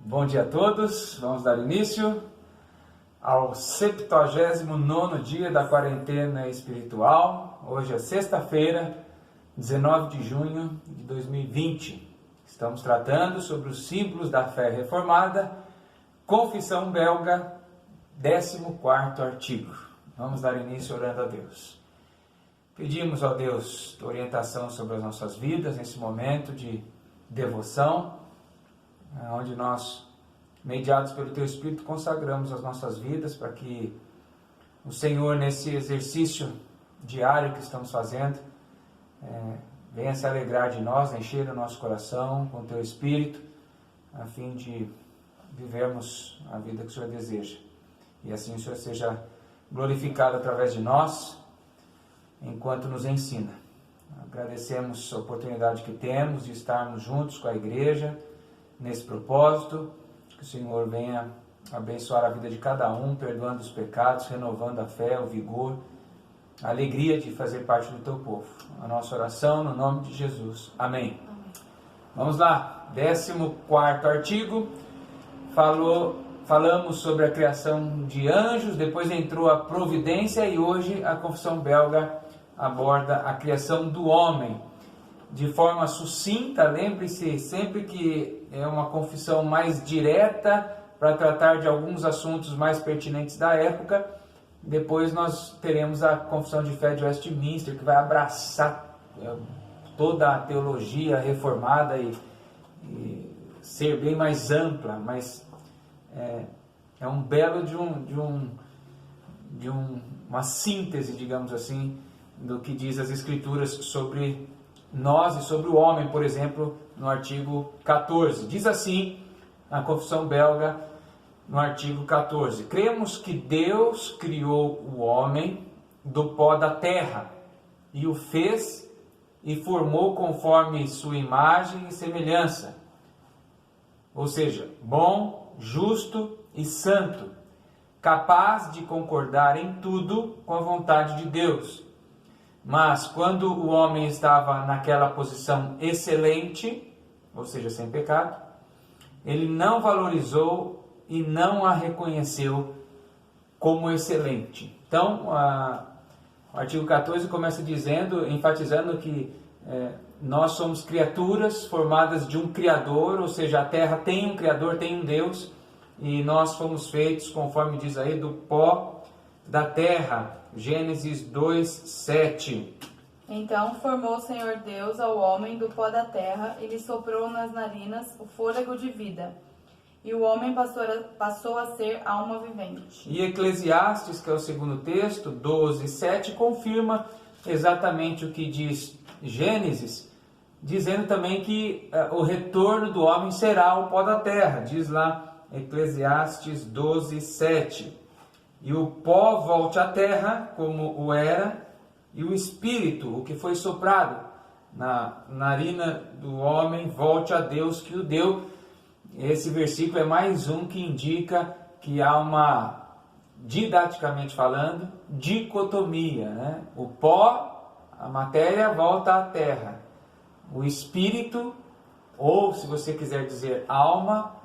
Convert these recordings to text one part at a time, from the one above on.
Bom dia a todos, vamos dar início ao 79º dia da quarentena espiritual. Hoje é sexta-feira, 19 de junho de 2020. Estamos tratando sobre os símbolos da fé reformada, Confissão Belga, 14º artigo. Vamos dar início orando a Deus. Pedimos ao Deus orientação sobre as nossas vidas nesse momento de devoção, onde nós, mediados pelo Teu Espírito, consagramos as nossas vidas para que o Senhor, nesse exercício diário que estamos fazendo, venha se alegrar de nós, encher o nosso coração com o Teu Espírito, a fim de vivermos a vida que o Senhor deseja. E assim o Senhor seja glorificado através de nós, enquanto nos ensina. Agradecemos a oportunidade que temos de estarmos juntos com a igreja, nesse propósito, que o Senhor venha abençoar a vida de cada um, perdoando os pecados, renovando a fé, o vigor, a alegria de fazer parte do Teu povo. A nossa oração no nome de Jesus. Amém. Vamos lá, 14º artigo, falamos sobre a criação de anjos, depois entrou a providência e hoje a Confissão Belga aborda a criação do homem. De forma sucinta, lembre-se sempre que é uma confissão mais direta para tratar de alguns assuntos mais pertinentes da época. Depois nós teremos a Confissão de Fé de Westminster, que vai abraçar toda a teologia reformada e ser bem mais ampla, mas é um belo uma síntese, digamos assim, do que diz as Escrituras sobre nós e sobre o homem, por exemplo, no artigo 14. Diz assim a Confissão Belga, no artigo 14: cremos que Deus criou o homem do pó da terra e o fez e formou conforme sua imagem e semelhança, ou seja, bom, justo e santo, capaz de concordar em tudo com a vontade de Deus. Mas quando o homem estava naquela posição excelente, ou seja, sem pecado, ele não valorizou e não a reconheceu como excelente. Então, o artigo 14 começa enfatizando que nós somos criaturas formadas de um Criador, ou seja, a terra tem um Criador, tem um Deus, e nós fomos feitos, conforme diz aí, do pó da terra. Gênesis 2:7. Então formou o Senhor Deus ao homem do pó da terra e lhe soprou nas narinas o fôlego de vida. E o homem passou a ser alma vivente. E Eclesiastes, que é o segundo texto, 12:7, confirma exatamente o que diz Gênesis, dizendo também que o retorno do homem será o pó da terra. Diz lá Eclesiastes 12:7. E o pó volte à terra como o era, e o espírito, o que foi soprado na narina do homem, volte a Deus que o deu. Esse versículo é mais um que indica que há uma, didaticamente falando, dicotomia, né? O pó, a matéria, volta à terra. O espírito, ou se você quiser dizer alma,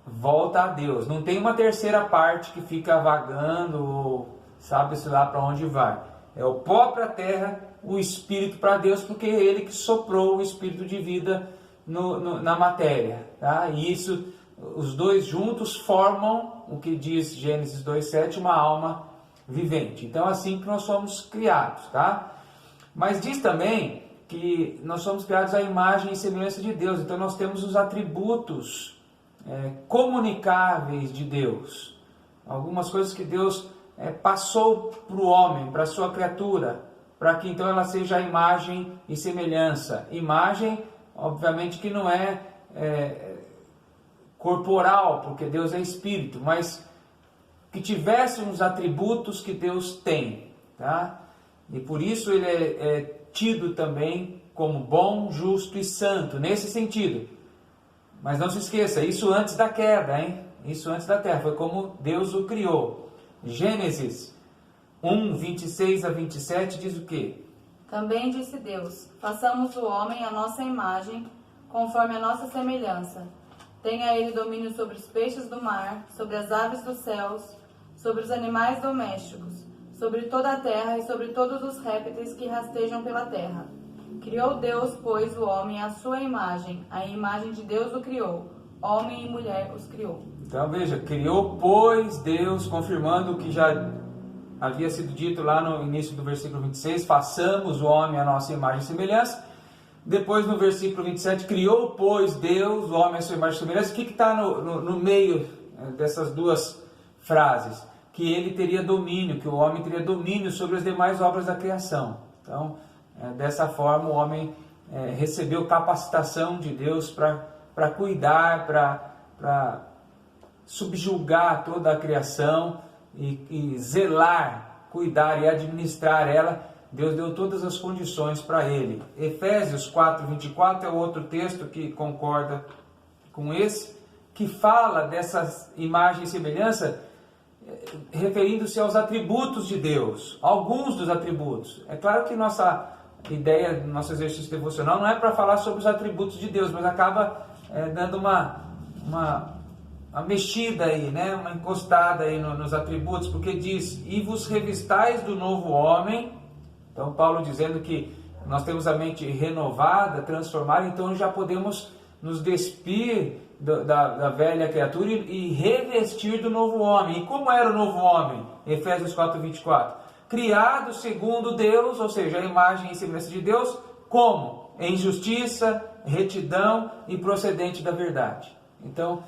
volta a Deus. Não tem uma terceira parte que fica vagando, ou sabe-se lá para onde vai. É o pó para a terra, o espírito para Deus, porque é Ele que soprou o espírito de vida na matéria. Tá? E isso, os dois juntos formam o que diz Gênesis 2:7, uma alma vivente. Então é assim que nós somos criados. Tá? Mas diz também que nós somos criados à imagem e semelhança de Deus. Então nós temos os atributos comunicáveis de Deus, algumas coisas que Deus passou para o homem, para a sua criatura, para que então ela seja a imagem e semelhança. Imagem, obviamente, que não é corporal, porque Deus é espírito, mas que tivesse uns atributos que Deus tem, tá? E por isso ele é tido também como bom, justo e santo, nesse sentido. Mas não se esqueça, isso antes da queda, hein? Isso antes da terra, foi como Deus o criou. Gênesis 1:26-27 diz o quê? Também disse Deus: façamos o homem à nossa imagem, conforme a nossa semelhança, Tenha ele domínio sobre os peixes do mar, sobre as aves dos céus, sobre os animais domésticos, sobre toda a terra e sobre todos os répteis que rastejam pela terra. Criou Deus, pois, o homem à sua imagem, a imagem de Deus o criou, homem e mulher os criou. Então veja, criou, pois, Deus, confirmando o que já havia sido dito lá no início do versículo 26, façamos o homem à nossa imagem e semelhança. Depois no versículo 27, criou, pois, Deus, o homem à sua imagem e semelhança. O que está no meio dessas duas frases? Que ele teria domínio, que o homem teria domínio sobre as demais obras da criação. Então, dessa forma, o homem recebeu capacitação de Deus para cuidar, para subjugar toda a criação e zelar, cuidar e administrar ela. Deus deu todas as condições para ele. Efésios 4:24 é outro texto que concorda com esse, que fala dessas imagens e semelhança, referindo-se aos atributos de Deus, alguns dos atributos. É claro que nossa ideia, nosso exercício devocional não é para falar sobre os atributos de Deus, mas acaba dando uma mexida aí, né? Uma encostada aí nos atributos, porque diz, e vos revistais do novo homem. Então Paulo dizendo que nós temos a mente renovada, transformada, então já podemos nos despir da velha criatura e revestir do novo homem. E como era o novo homem? Efésios 4:24. Criado segundo Deus, ou seja, a imagem e semelhança de Deus, como? Em justiça, retidão e procedente da verdade. Então,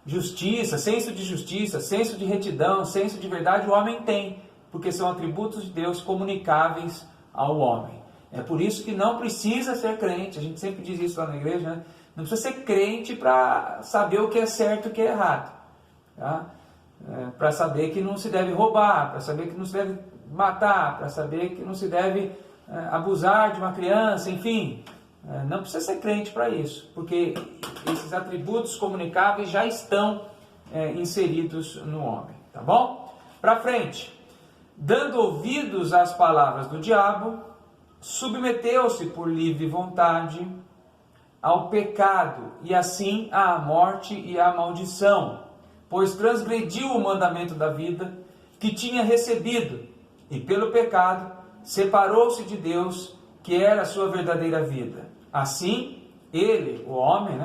justiça, senso de retidão, senso de verdade o homem tem, porque são atributos de Deus comunicáveis ao homem. É por isso que não precisa ser crente, a gente sempre diz isso lá na igreja, né? Não precisa ser crente para saber o que é certo e o que é errado. Tá? Para saber que não se deve roubar, para saber que não se deve matar, para saber que não se deve abusar de uma criança, enfim. Não precisa ser crente para isso, porque esses atributos comunicáveis já estão inseridos no homem. Tá bom? Para frente. Dando ouvidos às palavras do diabo, submeteu-se por livre vontade ao pecado, e assim à morte e à maldição, pois transgrediu o mandamento da vida que tinha recebido, e pelo pecado separou-se de Deus, que era a sua verdadeira vida. Assim, ele, o homem,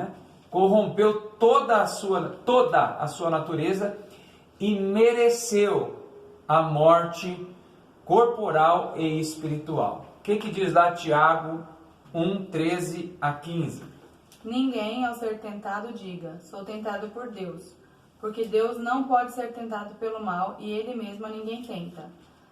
corrompeu toda a sua natureza e mereceu a morte corporal e espiritual. O que diz lá Tiago 1:13-15? Ninguém, ao ser tentado, diga, sou tentado por Deus, porque Deus não pode ser tentado pelo mal e ele mesmo a ninguém tenta.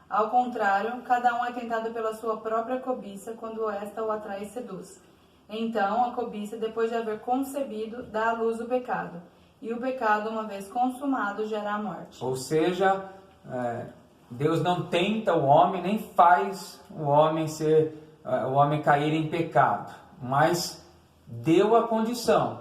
Ao contrário, cada um é tentado pela sua própria cobiça, quando esta o atrai e seduz. Então, a cobiça, depois de haver concebido, dá à luz o pecado, e o pecado, uma vez consumado, gera a morte. Ou seja, Deus não tenta o homem, nem faz o homem cair em pecado, mas deu a condição.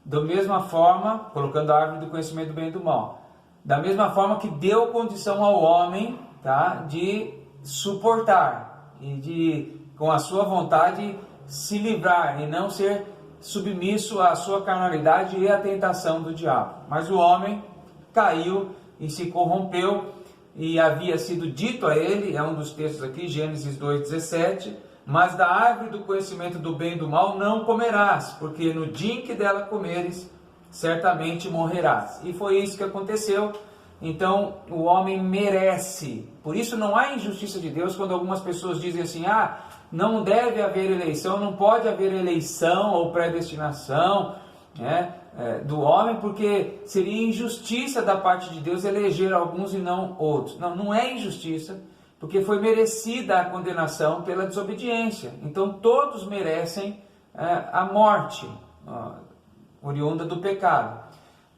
Da mesma forma, colocando a árvore do conhecimento do bem e do mal, da mesma forma que deu condição ao homem, tá, de suportar e de, com a sua vontade, se livrar e não ser submisso à sua carnalidade e à tentação do diabo. Mas o homem caiu e se corrompeu, e havia sido dito a ele, é um dos textos aqui, Gênesis 2:17, mas da árvore do conhecimento do bem e do mal não comerás, porque no dia em que dela comeres, certamente morrerás. E foi isso que aconteceu. Então o homem merece. Por isso não há injustiça de Deus quando algumas pessoas dizem assim, não deve haver eleição, não pode haver eleição ou predestinação, do homem, porque seria injustiça da parte de Deus eleger alguns e não outros. Não é injustiça, porque foi merecida a condenação pela desobediência. Então todos merecem a morte oriunda do pecado.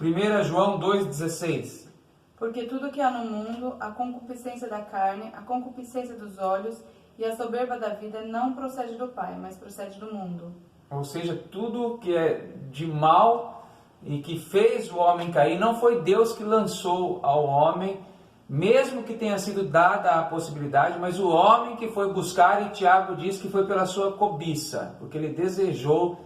1 João 2,16. Porque tudo que há no mundo, a concupiscência da carne, a concupiscência dos olhos e a soberba da vida não procede do Pai, mas procede do mundo. Ou seja, tudo que é de mal e que fez o homem cair, não foi Deus que lançou ao homem, mesmo que tenha sido dada a possibilidade, mas o homem que foi buscar, e Tiago diz que foi pela sua cobiça, porque ele desejou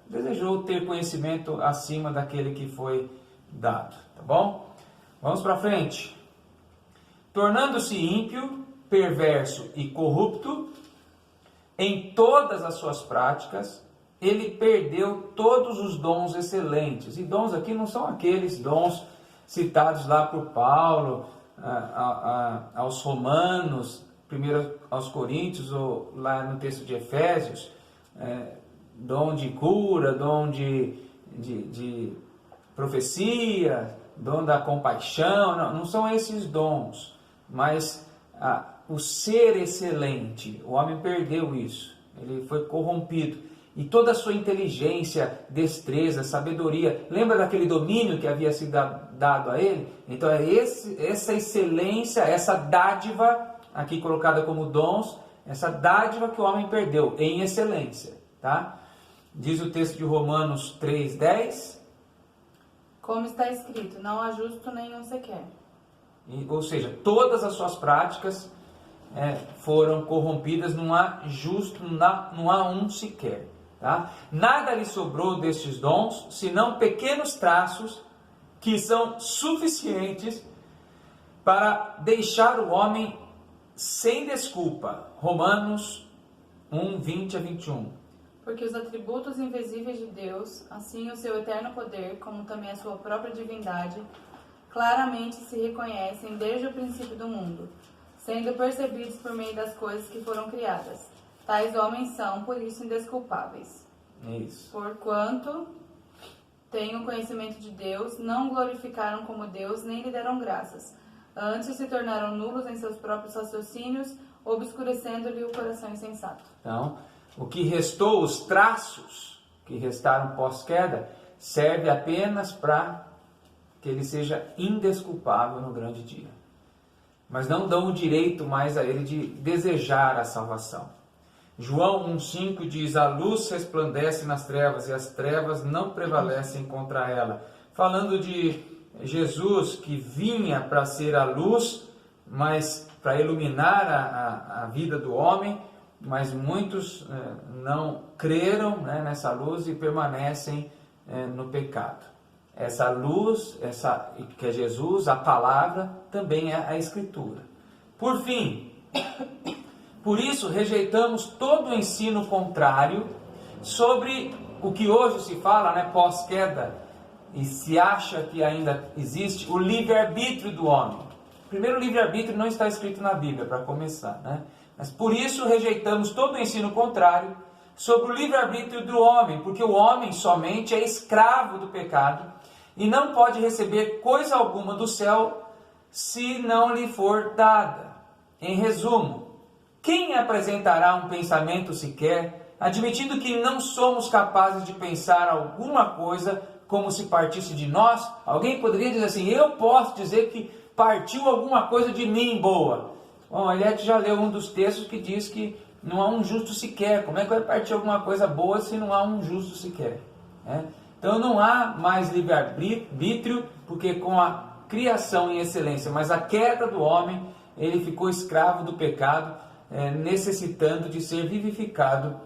desejou ter conhecimento acima daquele que foi dado, tá bom? Vamos para frente. Tornando-se ímpio, perverso e corrupto em todas as suas práticas, ele perdeu todos os dons excelentes. E dons aqui não são aqueles dons citados lá por Paulo, aos Romanos, primeiro aos Coríntios, ou lá no texto de Efésios, dom de cura, dom de profecia, dom da compaixão, não são esses dons, mas o ser excelente. O homem perdeu isso, ele foi corrompido. E toda a sua inteligência, destreza, sabedoria, lembra daquele domínio que havia sido dado a ele? Então é essa excelência, essa dádiva, aqui colocada como dons, essa dádiva que o homem perdeu em excelência, tá? Diz o texto de Romanos 3:10. Como está escrito, não há justo nenhum sequer. Ou seja, todas as suas práticas foram corrompidas, não há justo, não há um sequer. Tá? Nada lhe sobrou destes dons, senão pequenos traços que são suficientes para deixar o homem sem desculpa. Romanos 1:20-21. Porque os atributos invisíveis de Deus, assim o seu eterno poder, como também a sua própria divindade, claramente se reconhecem desde o princípio do mundo, sendo percebidos por meio das coisas que foram criadas. Tais homens são, por isso, indesculpáveis. Isso. Porquanto têm o conhecimento de Deus, não glorificaram como Deus, nem lhe deram graças. Antes se tornaram nulos em seus próprios raciocínios, obscurecendo-lhe o coração insensato. Então, o que restou, os traços que restaram pós-queda, serve apenas para que ele seja indesculpável no grande dia. Mas não dão o direito mais a ele de desejar a salvação. João 1,5 diz: a luz resplandece nas trevas e as trevas não prevalecem contra ela. Falando de Jesus que vinha para ser a luz, mas para iluminar a vida do homem, mas muitos não creram nessa luz e permanecem no pecado. Essa luz, que é Jesus, a palavra, também é a Escritura. Por fim, por isso rejeitamos todo o ensino contrário sobre o que hoje se fala, pós-queda, e se acha que ainda existe o livre-arbítrio do homem. Primeiro, o livre-arbítrio não está escrito na Bíblia, para começar, Mas por isso rejeitamos todo o ensino contrário sobre o livre-arbítrio do homem, porque o homem somente é escravo do pecado e não pode receber coisa alguma do céu se não lhe for dada. Em resumo, quem apresentará um pensamento sequer, admitindo que não somos capazes de pensar alguma coisa como se partisse de nós? Alguém poderia dizer assim: eu posso dizer que partiu alguma coisa de mim boa. Bom, Eliette já leu um dos textos que diz que não há um justo sequer. Como é que vai partir alguma coisa boa se não há um justo sequer? Então não há mais livre-arbítrio, porque com a criação em excelência, mas a queda do homem, ele ficou escravo do pecado, necessitando de ser vivificado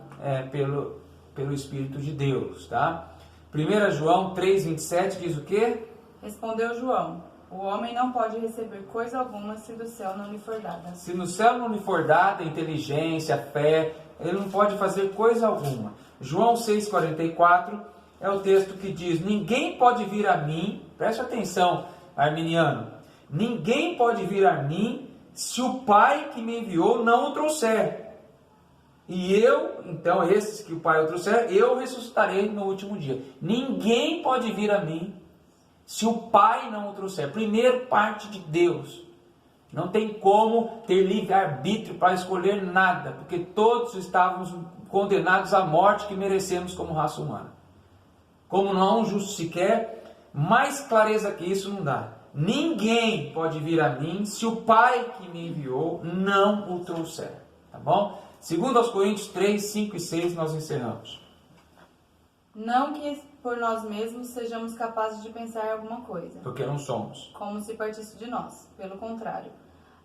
pelo Espírito de Deus. Tá? 1 João 3,27 diz o quê? Respondeu João: o homem não pode receber coisa alguma se do céu não lhe for dada. Se no céu não lhe for dada inteligência, fé, ele não pode fazer coisa alguma. João 6,44 é o texto que diz: ninguém pode vir a mim, preste atenção, arminiano, ninguém pode vir a mim se o Pai que me enviou não o trouxer. E eu, então esses que o Pai o trouxer, eu ressuscitarei no último dia. Ninguém pode vir a mim se o Pai não o trouxer. Primeiro, parte de Deus. Não tem como ter livre-arbítrio para escolher nada, porque todos estávamos condenados à morte que merecemos como raça humana. Como não há um justo sequer, mais clareza que isso não dá. Ninguém pode vir a mim se o Pai que me enviou não o trouxer. Tá bom? Segundo aos Coríntios 3, 5 e 6, nós encerramos. Não que por nós mesmos sejamos capazes de pensar em alguma coisa, Porque não somos. como se partisse de nós. Pelo contrário,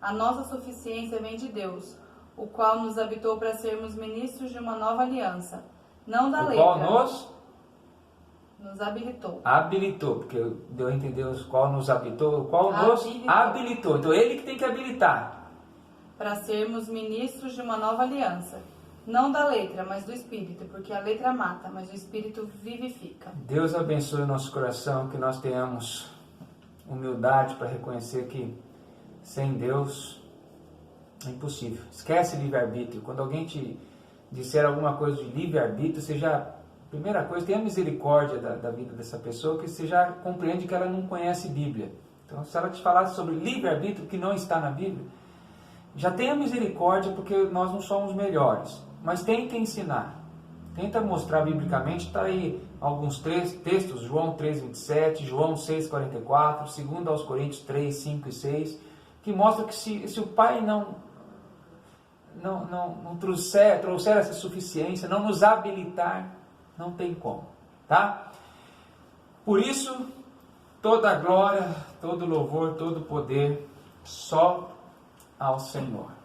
a nossa suficiência vem de Deus, o qual nos habitou para sermos ministros de uma nova aliança, não da o letra. qual nos habilitou. habilitou, porque deu a entender o qual nos habitou, o qual nos habilitou. Então ele que tem que habilitar. Para sermos ministros de uma nova aliança. Não da letra, mas do Espírito, porque a letra mata, mas o Espírito vivifica. Deus abençoe o nosso coração, que nós tenhamos humildade para reconhecer que sem Deus é impossível. Esquece livre-arbítrio. Quando alguém te disser alguma coisa de livre-arbítrio, você já, primeira coisa, tenha misericórdia da vida dessa pessoa, que você já compreende que ela não conhece Bíblia. Então, se ela te falasse sobre livre-arbítrio, que não está na Bíblia, já tenha misericórdia, porque nós não somos melhores. Mas tenta ensinar, tenta mostrar biblicamente, está aí alguns textos, João 3,27, João 6,44, 2 aos Coríntios 3, 5 e 6, que mostra que se o Pai não trouxer essa suficiência, não nos habilitar, não tem como, tá? Por isso, toda a glória, todo louvor, todo poder, só ao Senhor.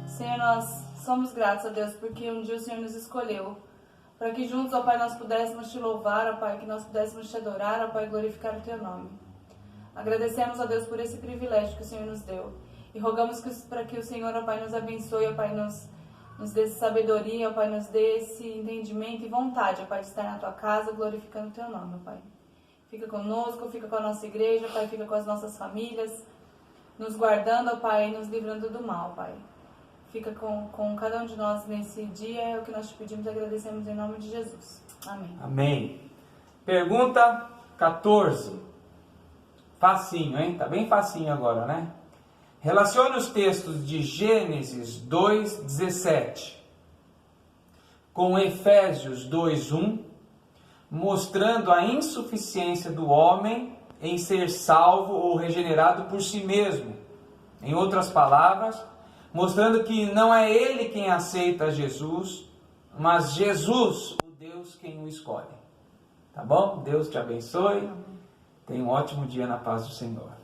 Senhor, nós somos gratos a Deus porque um dia o Senhor nos escolheu para que juntos, ó Pai, nós pudéssemos te louvar, ó Pai, que nós pudéssemos te adorar, ó Pai, glorificar o teu nome. Agradecemos a Deus por esse privilégio que o Senhor nos deu e rogamos para que o Senhor, ó Pai, nos abençoe, ó Pai, nos dê sabedoria, ó Pai, nos dê esse entendimento e vontade, ó Pai, de estar na tua casa glorificando o teu nome, ó Pai. Fica conosco, fica com a nossa igreja, ó Pai, fica com as nossas famílias, nos guardando, ó Pai, e nos livrando do mal, Pai. Fica com cada um de nós nesse dia, é o que nós te pedimos e agradecemos em nome de Jesus. Amém. Amém. Pergunta 14. Facinho, hein? Tá bem facinho agora, né? Relacione os textos de Gênesis 2:17 com Efésios 2:1, mostrando a insuficiência do homem em ser salvo ou regenerado por si mesmo. Em outras palavras, mostrando que não é ele quem aceita Jesus, mas Jesus, o Deus, quem o escolhe. Tá bom? Deus te abençoe. Tenha um ótimo dia na paz do Senhor.